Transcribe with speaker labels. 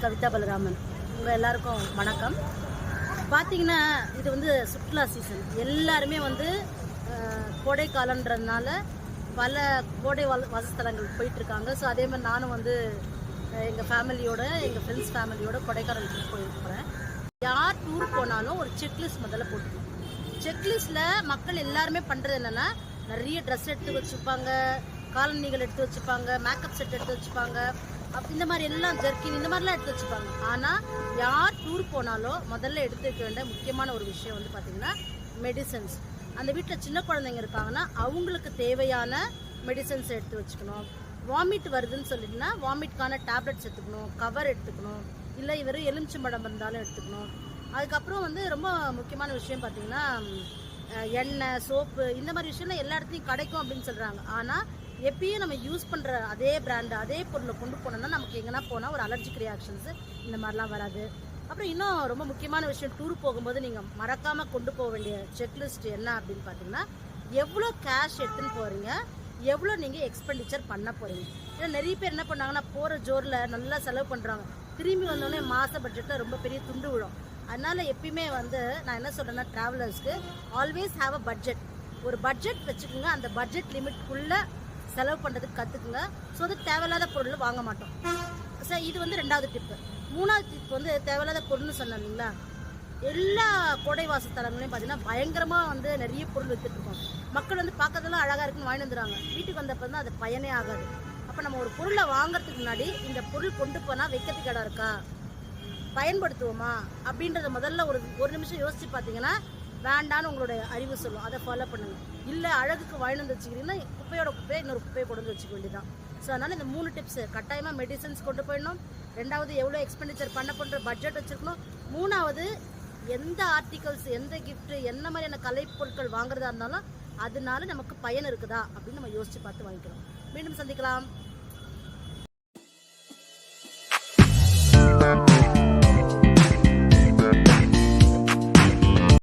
Speaker 1: கவிதா பலராமன். உங்கள் எல்லாருக்கும் வணக்கம். பார்த்தீங்கன்னா இது வந்து சுற்றுலா சீசன். எல்லாருமே வந்து கோடைக்காலன்றதுனால பல கோடை வாசஸ்தலங்களுக்கு போயிட்டுருக்காங்க. ஸோ அதே மாதிரி நானும் வந்து எங்கள் ஃபேமிலியோட எங்கள் ஃப்ரெண்ட்ஸ் ஃபேமிலியோட கொடைக்கானல் ட்ரிப் போயிருக்கிறேன். யார் டூர் போனாலும் ஒரு செக்லிஸ்ட் முதல்ல போட்டுக்கணும். செக்லிஸ்ட்டில் மக்கள் எல்லாருமே பண்ணுறது என்னென்னா, நிறைய ட்ரெஸ் எடுத்து வச்சுப்பாங்க, காலணிகள் எடுத்து வச்சுப்பாங்க, மேக்கப் செட் எடுத்து வச்சுப்பாங்க, இந்த மாதிரி எல்லாம் ஜர்க்கின் இந்த மாதிரிலாம் எடுத்து வச்சுப்பாங்க. ஆனால் யார் டூர் போனாலும் முதல்ல எடுத்து வைக்க வேண்டிய முக்கியமான ஒரு விஷயம் வந்து பார்த்திங்கன்னா மெடிசன்ஸ். அந்த வீட்டில் சின்ன குழந்தைங்க இருக்காங்கன்னா அவங்களுக்கு தேவையான மெடிசன்ஸ் எடுத்து வச்சுக்கணும். வாமிட் வருதுன்னு சொல்லிட்டுனா வாமிட்கான டேப்லெட்ஸ் எடுத்துக்கணும், கவர் எடுத்துக்கணும், இல்லை வெறும் எலுமிச்சம்பழம் இருந்தாலும் எடுத்துக்கணும். அதுக்கப்புறம் வந்து ரொம்ப முக்கியமான விஷயம் பார்த்திங்கன்னா எண்ணெய், சோப்பு இந்த மாதிரி விஷயம்லாம் எல்லா இடத்துலையும் கிடைக்கும் அப்படின்னு சொல்கிறாங்க. ஆனால் எப்பயும் நம்ம யூஸ் பண்ணுற அதே பிராண்டு அதே பொருளை கொண்டு போனோம்னா நமக்கு எங்கன்னா போனால் ஒரு அலர்ஜிக் ரியாக்ஷன்ஸு இந்த மாதிரிலாம் வராது. அப்புறம் இன்னும் ரொம்ப முக்கியமான விஷயம், டூர் போகும்போது நீங்கள் மறக்காமல் கொண்டு போக வேண்டிய செக்லிஸ்ட் என்ன அப்படின்னு பார்த்தீங்கன்னா, எவ்வளோ கேஷ் எடுத்துன்னு போகிறீங்க, எவ்வளோ நீங்கள் எக்ஸ்பெண்டிச்சர் பண்ண போகிறீங்க. ஏன்னா நிறைய பேர் என்ன பண்ணாங்கன்னா போகிற ஜோரில் நல்லா செலவு பண்ணுறாங்க, திரும்பி வந்தோடனே மாத பட்ஜெட்டில் ரொம்ப பெரிய துண்டு விழும். அதனால் எப்பயுமே வந்து நான் என்ன சொல்கிறேன்னா, ட்ராவலர்ஸ்க்கு ஆல்வேஸ் ஹாவ் அ பட்ஜெட். ஒரு பட்ஜெட் வச்சுக்கோங்க, அந்த பட்ஜெட் லிமிட்குள்ளே செலவு பண்ணுறதுக்கு கற்றுக்குங்க. ஸோ அது தேவையில்லாத பொருள் வாங்க மாட்டோம். சார் இது வந்து 2வது டிப்பு. 3வது டிப் வந்து தேவையில்லாத பொருள்னு சொன்னேன் இல்லைங்களா, எல்லா கோடைவாச தலங்களையும் பார்த்தீங்கன்னா பயங்கரமாக வந்து நிறைய பொருள் விற்றுட்ருக்கோம். மக்கள் வந்து பார்க்கறதெல்லாம் அழகாக இருக்குன்னு வாங்கி வந்துடுறாங்க, வீட்டுக்கு வந்தப்போ தான் அது பயனே ஆகாது. அப்போ நம்ம ஒரு பொருளை வாங்குறதுக்கு முன்னாடி இந்த பொருள் கொண்டு போனால் வைக்கிறதுக்கு இடம் இருக்கா, பயன்படுத்துவோமா அப்படின்றத முதல்ல ஒரு நிமிஷம் யோசித்து பார்த்தீங்கன்னா வேண்டான்னு உங்களுடைய அறிவு சொல்லும். அதை ஃபாலோ பண்ணுங்கள். இல்லை அழகுக்கு வாங்கி வந்து வச்சுக்கிறீங்கன்னா குப்பையோட குப்பையை இன்னொரு குப்பையை கொண்டு வந்து வச்சுக்க வேண்டியதான். ஸோ அதனால் இந்த 3 டிப்ஸு கட்டாயமாக மெடிசன்ஸ் கொண்டு போயிடணும். 2வது எவ்வளோ எக்ஸ்பெண்டிச்சர் பண்ண பட்ஜெட் வச்சுருக்கணும். 3வது எந்த ஆர்டிகல்ஸ், எந்த கிஃப்ட்டு, என்ன மாதிரியான கலைப்பொருட்கள் வாங்குறதா இருந்தாலும் அதனால நமக்கு பயன் இருக்குதா அப்படின்னு நம்ம யோசித்து பார்த்து வாங்கிக்கிறோம். மீண்டும் சந்திக்கலாம்.